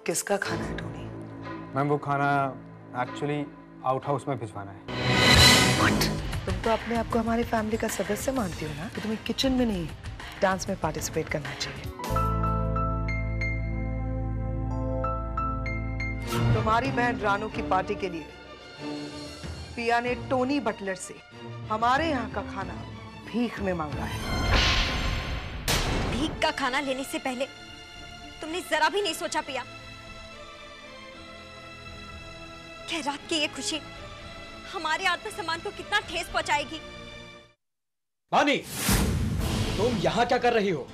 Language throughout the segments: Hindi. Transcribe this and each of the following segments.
किसका खाना है टोनी? मैम वो खाना एक्चुअली आउट हाउस में भिजवाना है। What? तुम तो अपने आप को हमारी फैमिली का सदस्य मानती हो ना, तो तुम्हें किचन में नहीं डांस में पार्टिसिपेट करना चाहिए। तुम्हारी बहन रानू की पार्टी के लिए पिया ने टोनी बटलर से हमारे यहाँ का खाना भीख में मांगा है। भीख का खाना लेने से पहले तुमने जरा भी नहीं सोचा पिया कि रात की ये खुशी हमारे आत्मसम्मान को कितना ठेस पहुंचाएगी। वानी, तुम यहाँ क्या कर रही हो?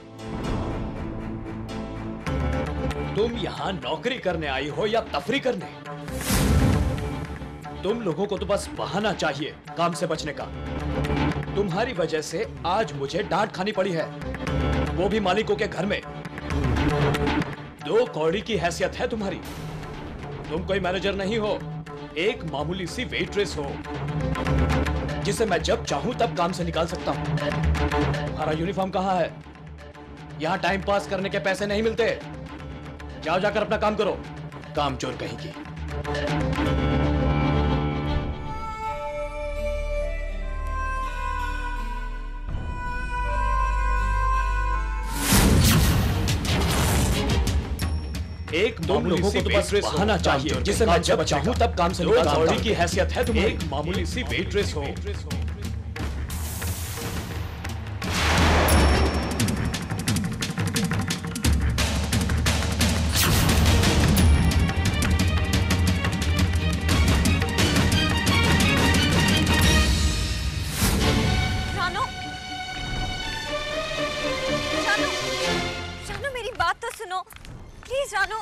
तुम यहाँ नौकरी करने आई हो या तफरी करने? तुम लोगों को तो बस बहाना चाहिए काम से बचने का। तुम्हारी वजह से आज मुझे डांट खानी पड़ी है, वो भी मालिकों के घर में। 2 कौड़ी की हैसियत है तुम्हारी। तुम कोई मैनेजर नहीं हो, एक मामूली सी वेट्रेस हो जिसे मैं जब चाहूं तब काम से निकाल सकता हूं। तुम्हारा यूनिफॉर्म कहाँ है? यहाँ टाइम पास करने के पैसे नहीं मिलते। जाओ जाकर अपना काम करो, काम चोर कहीं की। एक तुम लोगों को तो बस बहाना चाहिए जिसे मैं जब चाहूं तब काम से निकाल सकता हूं। की हैसियत है तुम्हें, एक मामूली सी वेट्रेस हो। रानू, रानू, रानू मेरी बात तो सुनो प्लीज। रानू,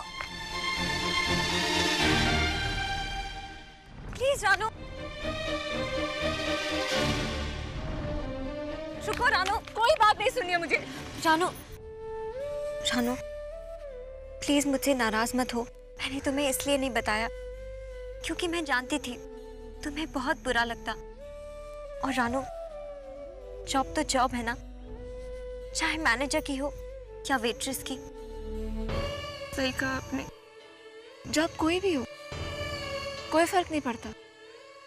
प्लीज रानू, रुको रानू, कोई बात नहीं सुनिए मुझे। रानू, रानू प्लीज मुझसे नाराज मत हो। मैंने तुम्हें इसलिए नहीं बताया क्योंकि मैं जानती थी तुम्हें बहुत बुरा लगता। और रानू, जॉब तो जॉब है ना, चाहे मैनेजर की हो या वेट्रेस की। सही कहा आपने, जॉब कोई भी हो कोई फर्क नहीं पड़ता,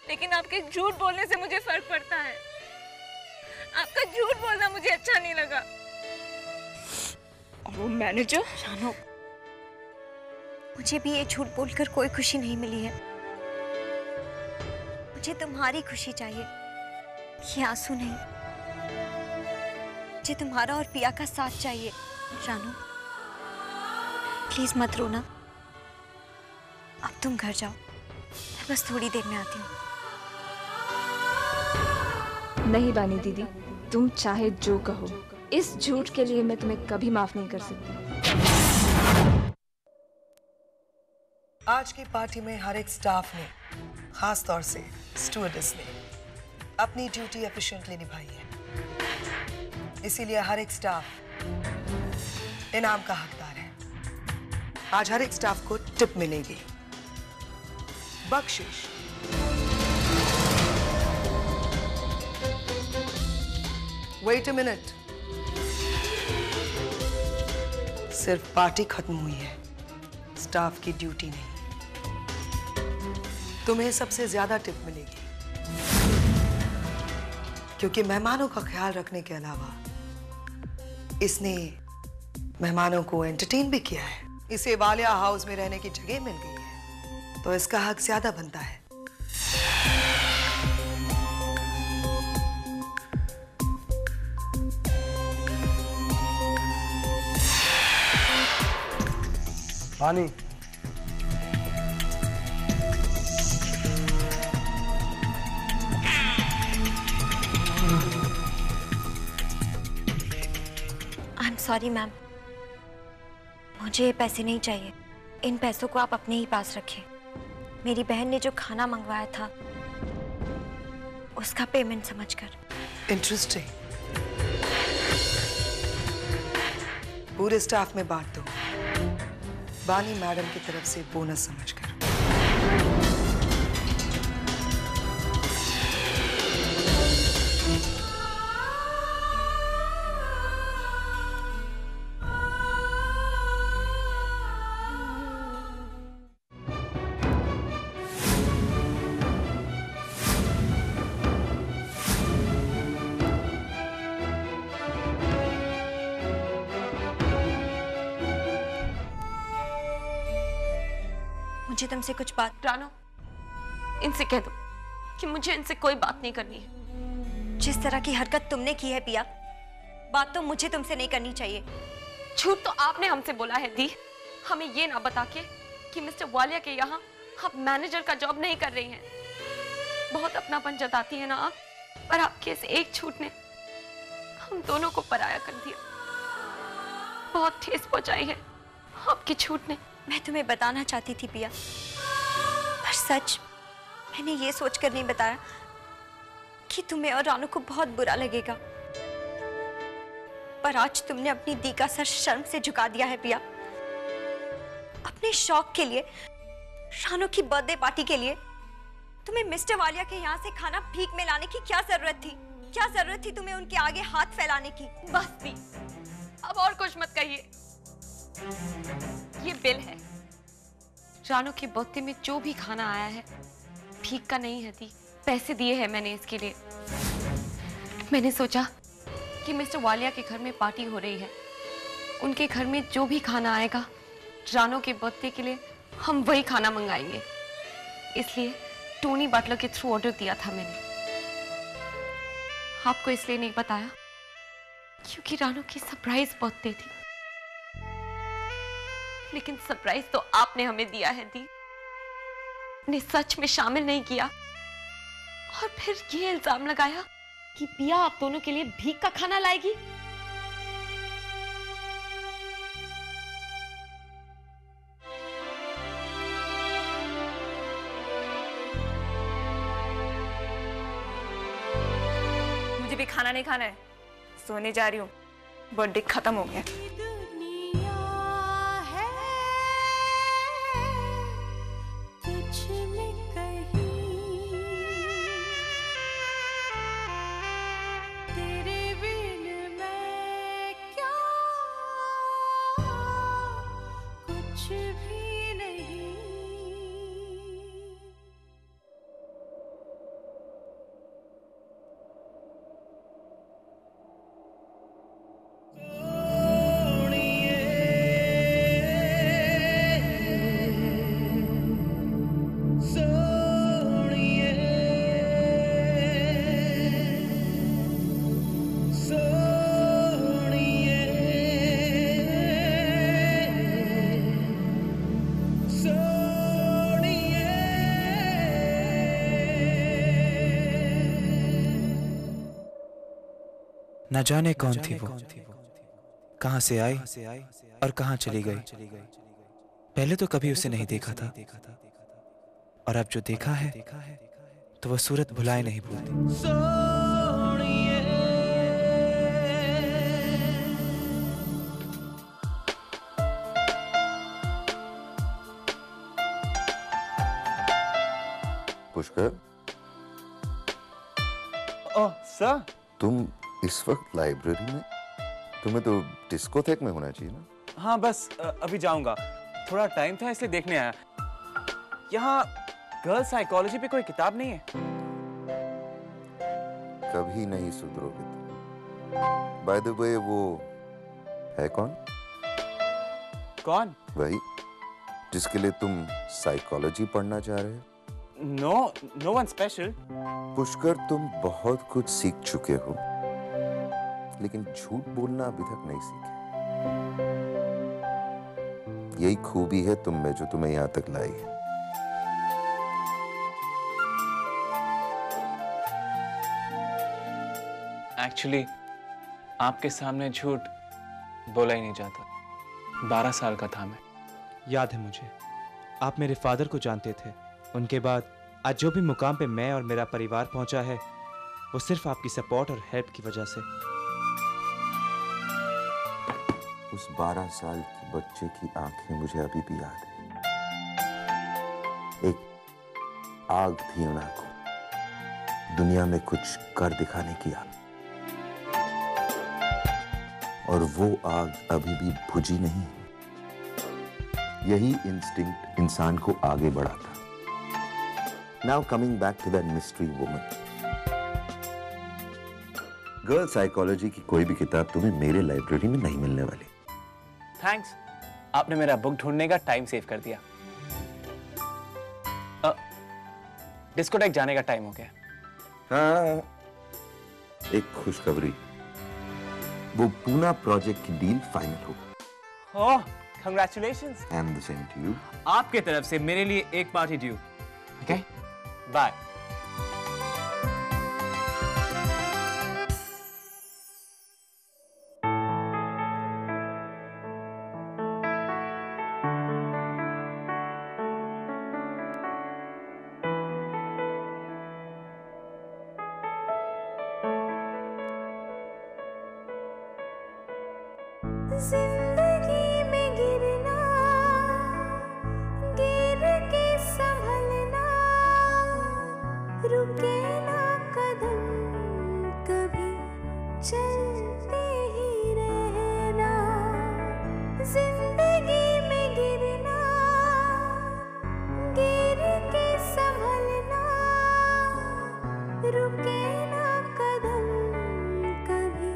लेकिन आपके झूठ बोलने से मुझे फर्क पड़ता है। आपका झूठ बोलना मुझे अच्छा नहीं लगा। और वो मैनेजर। रानू, मुझे भी ये झूठ बोलकर कोई खुशी नहीं मिली है। मुझे तुम्हारी खुशी चाहिए, ये आंसू नहीं। मुझे तुम्हारा और पिया का साथ चाहिए। रानू प्लीज मत रोना, अब तुम घर जाओ, मैं बस थोड़ी देर में आती हूँ। नहीं बानी दीदी, तुम चाहे जो कहो, इस झूठ के लिए मैं तुम्हें कभी माफ नहीं कर सकती। आज की पार्टी में हर एक स्टाफ ने, खास तौर से स्टूवर्डेस ने, अपनी ड्यूटी एफिशिएंटली निभाई है। इसीलिए हर एक स्टाफ इनाम का हकदार है। आज हर एक स्टाफ को टिप मिलेगी, बख्शिश। वेट अ मिनट, सिर्फ पार्टी खत्म हुई है, स्टाफ की ड्यूटी नहीं। तुम्हें सबसे ज्यादा टिप मिलेगी क्योंकि मेहमानों का ख्याल रखने के अलावा इसने मेहमानों को एंटरटेन भी किया है। इसे वालिया हाउस में रहने की जगह मिल गई है, तो इसका हक ज्यादा बनता है। पानी। सॉरी मैम, मुझे ये पैसे नहीं चाहिए। इन पैसों को आप अपने ही पास रखें। मेरी बहन ने जो खाना मंगवाया था उसका पेमेंट समझकर। इंटरेस्टिंग। पूरे स्टाफ में बांट दो, बानी मैडम की तरफ से बोनस समझकर। मुझे तुमसे कुछ बात। रानो, इनसे कह दो कि मुझे इनसे कोई बात नहीं करनी है। जिस तरह की हरकत तुमने की है पिया, बात तो मुझे तुमसे नहीं करनी चाहिए। झूठ तो आपने हमसे बोला है दी, हमें ये ना बता के कि मिस्टर वालिया के यहाँ आप मैनेजर का जॉब नहीं कर रही हैं। बहुत अपनापन जताती है ना आप, पर आपके इस एक झूठ ने हम दोनों को पराया कर दिया। बहुत ठेस पहुंचाई है आपके झूठ ने। मैं तुम्हें बताना चाहती थी पिया, पर सच मैंने ये सोचकर नहीं बताया कि तुम्हें और रानू को बहुत बुरा लगेगा। पर आज तुमने अपनी दी का सर शर्म से झुका दिया है पिया। अपने शौक के लिए, रानू की बर्थडे पार्टी के लिए तुम्हें मिस्टर वालिया के यहाँ से खाना भीख में लाने की क्या जरूरत थी? क्या जरूरत थी तुम्हें उनके आगे हाथ फैलाने की? बस दी, अब और कुछ मत कहिए। ये बिल है। रानू की बर्थडे में जो भी खाना आया है भीख का नहीं है दी, पैसे दिए हैं मैंने इसके लिए। मैंने सोचा कि मिस्टर वालिया के घर में पार्टी हो रही है, उनके घर में जो भी खाना आएगा रानू के बर्थडे के लिए हम वही खाना मंगाएंगे। इसलिए टोनी बटलर के थ्रू ऑर्डर दिया था मैंने। आपको इसलिए नहीं बताया क्योंकि रानू की सरप्राइज बर्थडे थी। लेकिन सरप्राइज तो आपने हमें दिया है दी, ने सच में शामिल नहीं किया और फिर ये इल्जाम लगाया कि पिया आप दोनों के लिए भीख का खाना लाएगी। मुझे भी खाना नहीं खाना है, सोने जा रही हूँ, बर्थडे खत्म हो गया। न जाने कौन थी वो, कहां से आई और कहां चली गई। पहले तो कभी उसे नहीं देखा था, और अब जो देखा है तो वह सूरत भुलाए नहीं भूलती। पुष्कर, ओह सर, तुम इस वक्त लाइब्रेरी में? तुम्हें तो डिस्कोथेक में होना चाहिए ना। हाँ बस अभी जाऊंगा, थोड़ा टाइम था इसलिए देखने आया। यहाँ गर्ल साइकोलॉजी पे कोई किताब नहीं है? कभी नहीं सुधरोगे तुम। बाय द वे, वो है कौन? कौन? वही जिसके लिए तुम साइकोलॉजी पढ़ना चाह रहे हो। No one special. पुष्कर, तुम बहुत कुछ सीख चुके हो, लेकिन झूठ बोलना अभी तक नहीं सीखे। यही खूबी है तुम में जो तुम्हें यहां तक लाई है। एक्चुअली आपके सामने झूठ बोला ही नहीं जाता। 12 साल का था मैं। याद है मुझे, आप मेरे फादर को जानते थे। उनके बाद आज जो भी मुकाम पे मैं और मेरा परिवार पहुंचा है, वो सिर्फ आपकी सपोर्ट और हेल्प की वजह से। उस 12 साल के बच्चे की आंखें मुझे अभी भी याद है। एक आग थी उन आंखों, दुनिया में कुछ कर दिखाने की आग, और वो आग अभी भी बुझी नहीं। यही इंस्टिंक्ट इंसान को आगे बढ़ाता। Now coming back to that mystery woman. Girl psychology की कोई भी किताब तुम्हें मेरे लाइब्रेरी में नहीं मिलने वाली। थैंक्स, आपने मेरा बुक ढूंढने का टाइम सेव कर दिया। डिस्कोटेक जाने का टाइम हो गया। हाँ, एक खुशखबरी, वो पूना प्रोजेक्ट की डील फाइनल हो गई। Oh, congratulations. And the same to you. आपके तरफ से मेरे लिए एक पार्टी ड्यू। Okay, bye. जिंदगी में गिरना, गिर के संभलना, रुके ना कदम, कभी चलते ही रहना। जिंदगी में गिरना, गिर के संभलना, रुके ना कदम, कभी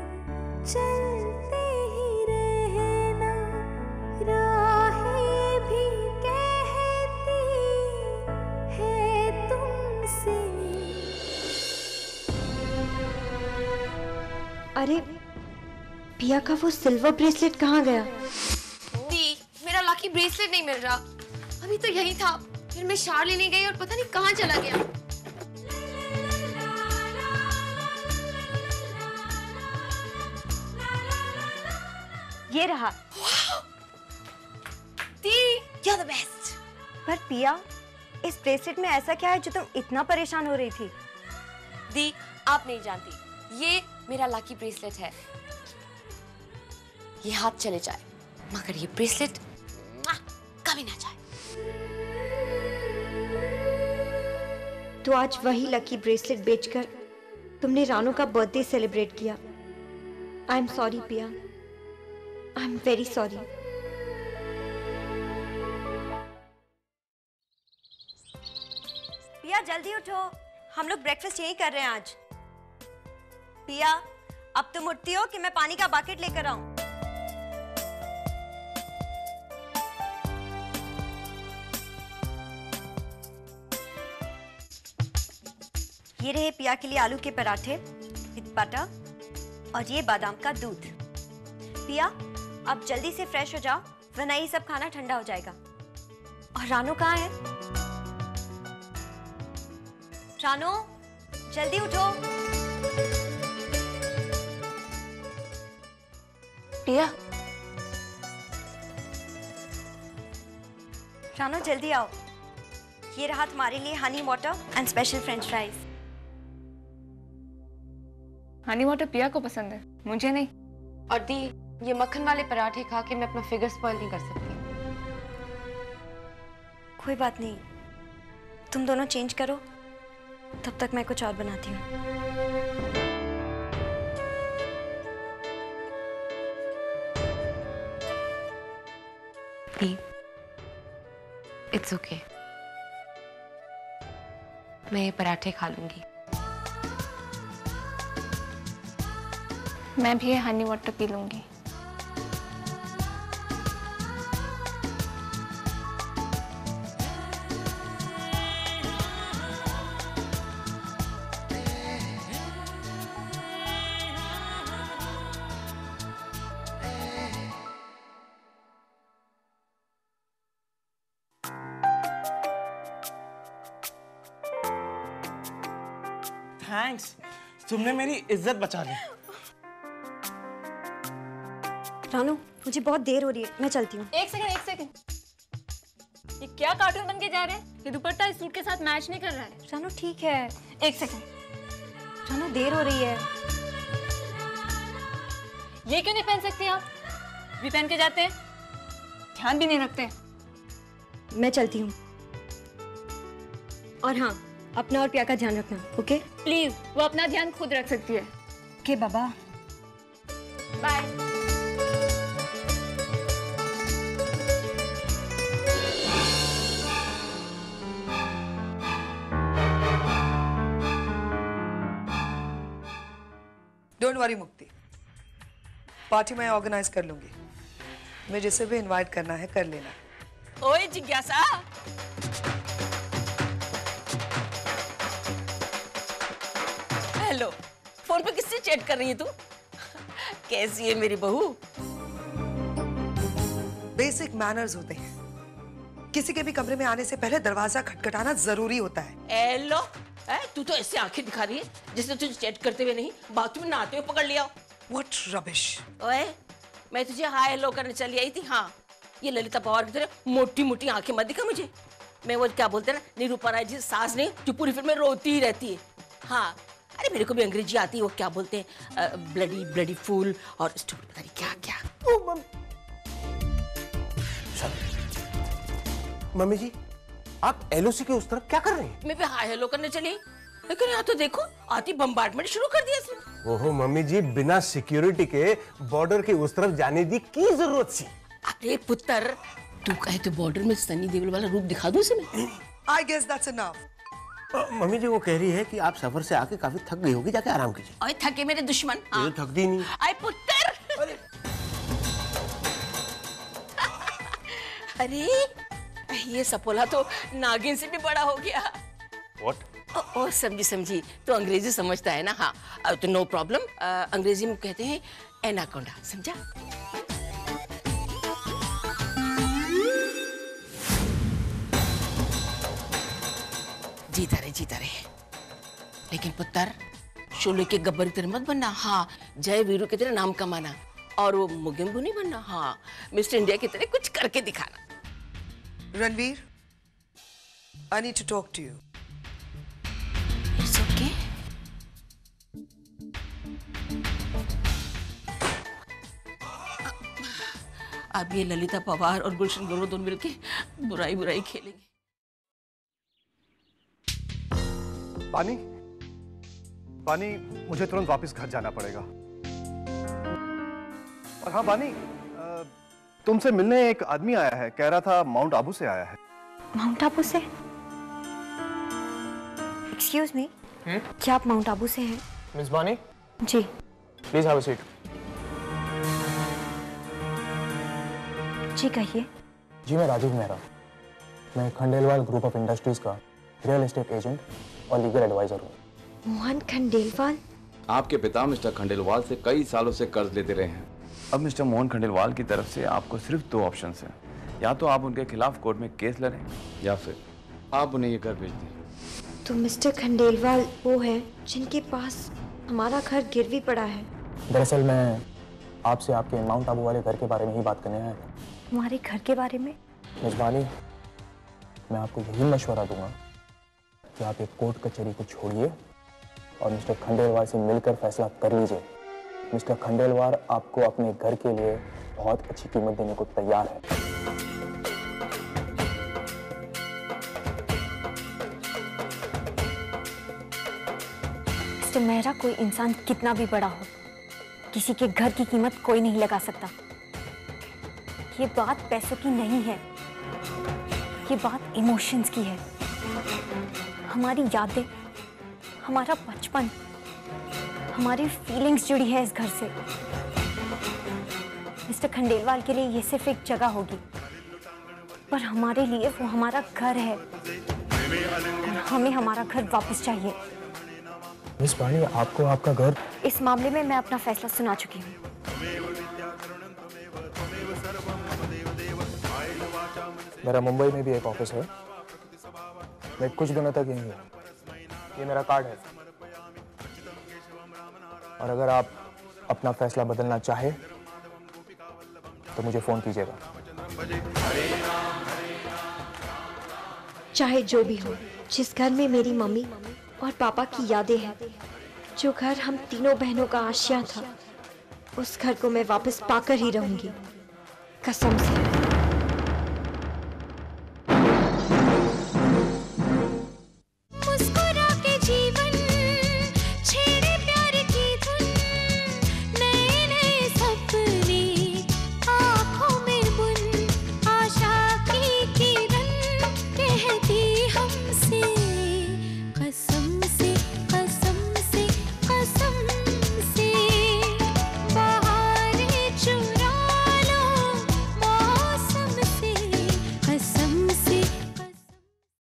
चलते ही रहना। राहें भी कहती है तुमसे। अरे पिया का वो सिल्वर ब्रेसलेट कहाँ गया? दी, मेरा लकी ब्रेसलेट नहीं मिल रहा। अभी तो यही था, फिर मैं शार लेने गई और पता नहीं कहाँ चला गया। ये रहा। दी, you're the best। पर पिया, इस ब्रेसलेट में ऐसा क्या है जो तुम इतना परेशान हो रही थी? दी, आप नहीं जानती, ये मेरा लकी ब्रेसलेट है। ये हाथ चले जाए मगर ये ब्रेसलेट कभी ना जाए। तो आज वही लकी ब्रेसलेट बेचकर तुमने रानू का बर्थडे सेलिब्रेट किया। आई एम सॉरी पिया, आई एम वेरी सॉरी। पिया जल्दी उठो, हम लोग ब्रेकफास्ट यही कर रहे हैं आज। पिया, अब तुम उठती हो कि मैं पानी का बकेट लेकर आऊं? ये रहे पिया के लिए आलू के पराठे विद बटर और ये बादाम का दूध। पिया, अब जल्दी से फ्रेश हो जाओ वरना ये सब खाना ठंडा हो जाएगा। और रानू कहाँ है? रानू, जल्दी उठो। पिया, रानू जल्दी आओ। ये रहा तुम्हारे लिए Honey water and special French fries. Honey water पिया को पसंद है, मुझे नहीं। और दी, ये मक्खन वाले पराठे खा के मैं अपना फिगर स्पॉइल नहीं कर सकती। कोई बात नहीं, तुम दोनों चेंज करो, तब तक मैं कुछ और बनाती हूँ। इट्स ओके, मैं ये पराठे खा लूंगी। मैं भी ये हनी वाटर पी लूंगी। थैंक्स, तुमने मेरी इज्जत बचा ली। रानू, मुझे बहुत देर हो रही है, मैं चलती हूँ। एक सेकंड। ये क्या कार्टून बन के जा रहे हैं? ये दुपट्टा इस सूट के साथ मैच नहीं कर रहा है। रानू ठीक है। एक सेकंड। रानू देर हो रही है। ये क्यों नहीं पहन सकती आप? भी पहन के जाते हैं, ध्यान भी नहीं रखते। मैं चलती हूँ। और हाँ, अपना और पिया का ध्यान रखना, ओके? प्लीज, वो अपना ध्यान खुद रख सकती है। ओके बाबा, bye. Don't worry Mukti, party मैं ऑर्गेनाइज कर लूंगी। मैं जिसे भी इनवाइट करना है कर लेना। ओए जिज्ञासा, हेलो, फोन पे किससे चैट कर रही है तू? कैसी है मेरी बहू? बेसिक मैनर्स होते हैं, किसी के भी कमरे में आने से पहले दरवाजा खटखटाना जरूरी होता है। हेलो, तू तो ऐसे आंखें दिखा रही है जिसने तुझे चैट करते हुए नहीं, बाथरूम में नहाते हुए पकड़ लिया। What rubbish! ओए, मैं तुझे हाय हेलो करने चली आई थी। हाँ, ये ललिता पवार की तरह मोटी मोटी आंखें मत दिखा मुझे। मैं वो क्या बोलते हैं ना, निरूपा राय जी सास ने, जो पूरी फिल्म में रोती ही रहती है। हाँ, अरे मेरे को भी अंग्रेजी आती है, वो क्या बोलते हैं, ब्लडी फूल और स्टूपिड, पता नहीं क्या क्या। मम्मी जी, आप एलओसी के उस तरफ क्या कर रहे हैं? मैं भी हाय हेलो करने चली, लेकिन यहाँ तो देखो आती बम्बार्डमेंट शुरू कर दिया इसने। ओहो मम्मी जी, बिना सिक्योरिटी के बॉर्डर के उस तरफ जाने की की जरूरत थी? अरे पुत्र, तू कहे तो बॉर्डर में सनी देओल वाला रूप दिखा दूं इसे मैं? I guess that's enough. Mummy ji वो कह रही है कि आप सफर से आके काफी थक गई होगी, जाके आराम कीजिए। ओए थके मेरे दुश्मन। ये थकती नहीं। आए पुत्र। अरे ये सपोला तो नागिन से भी बड़ा हो गया। What? ओ समझी, तो अंग्रेजी समझता है ना? हाँ तो नो प्रॉब्लम, अंग्रेजी में कहते हैं एनाकोंडा, समझा? जीता रहे, लेकिन पुत्र शोले के गब्बर की तरह मत बनना। हाँ, जय वीरू की तरह नाम कमाना, और वो मुगिम्बू नहीं बनना। हाँ, मिस्टर इंडिया की तरह कुछ करके दिखाना। Ranveer, I need to talk to you. It's okay. अब ये ललिता पवार और गुलशन ग्रोवर दोनों मिलके बुराई खेलेंगे। पानी, मुझे तुरंत वापस घर जाना पड़ेगा। और हाँ बानी, तुमसे मिलने एक आदमी आया है, कह रहा था माउंट आबू से आया है। माउंट आबू से? एक्सक्यूज मी, क्या आप माउंट आबू से हैं? मिस बानी? जी। Please have a seat. जी कहिए। जी मैं राजीव मेहरा, मैं खंडेलवाल ग्रुप ऑफ इंडस्ट्रीज का रियल एस्टेट एजेंट और लीगल एडवाइजर हूँ। मोहन खंडेलवाल? आपके पिता मिस्टर खंडेलवाल से कई सालों से कर्ज लेते रहे हैं। अब मिस्टर मोहन खंडेलवाल की तरफ से आपको सिर्फ 2 ऑप्शंस हैं, या तो आप उनके खिलाफ कोर्ट में केस लड़ें या फिर आप उन्हें ये घर भेज दें। तो मिस्टर खंडेलवाल वो है जिनके पास हमारा घर गिरवी पड़ा है? दरअसल मैं आपसे आपके माउंट आबू वाले घर के बारे में ही बात करने आया था। हमारे घर के बारे में? मिसबानी, मैं आपको यही मशवरा दूंगा कि आप एक कोर्ट कचहरी को छोड़िए और मिस्टर खंडेलवाल से मिलकर फैसला कर लीजिए। मिस्टर खंडेलवाल आपको अपने घर के लिए बहुत अच्छी कीमत देने को तैयार है। मिस्टर मेहरा, कोई इंसान कितना भी बड़ा हो, किसी के घर की कीमत कोई नहीं लगा सकता। ये बात पैसों की नहीं है, ये बात इमोशंस की है। हमारी यादें, हमारा बचपन, हमारी फीलिंग्स जुड़ी है इस घर से। मिस्टर खंडेलवाल के लिए ये सिर्फ एक जगह होगी, पर हमारे लिए वो हमारा घर है और हमें हमारा घर वापस चाहिए। मिस पानी, आपको आपका घर? इस मामले में मैं अपना फैसला सुना चुकी हूँ। मेरा मुंबई में भी एक ऑफिस है, मैं कुछ दिनों तक यहीं हूँ। ये मेरा कार्ड है, और अगर आप अपना फैसला बदलना चाहे तो मुझे फोन कीजिएगा। चाहे जो भी हो, जिस घर में मेरी मम्मी और पापा की यादें हैं, जो घर हम तीनों बहनों का आशिया था, उस घर को मैं वापस पाकर ही रहूंगी, कसम से।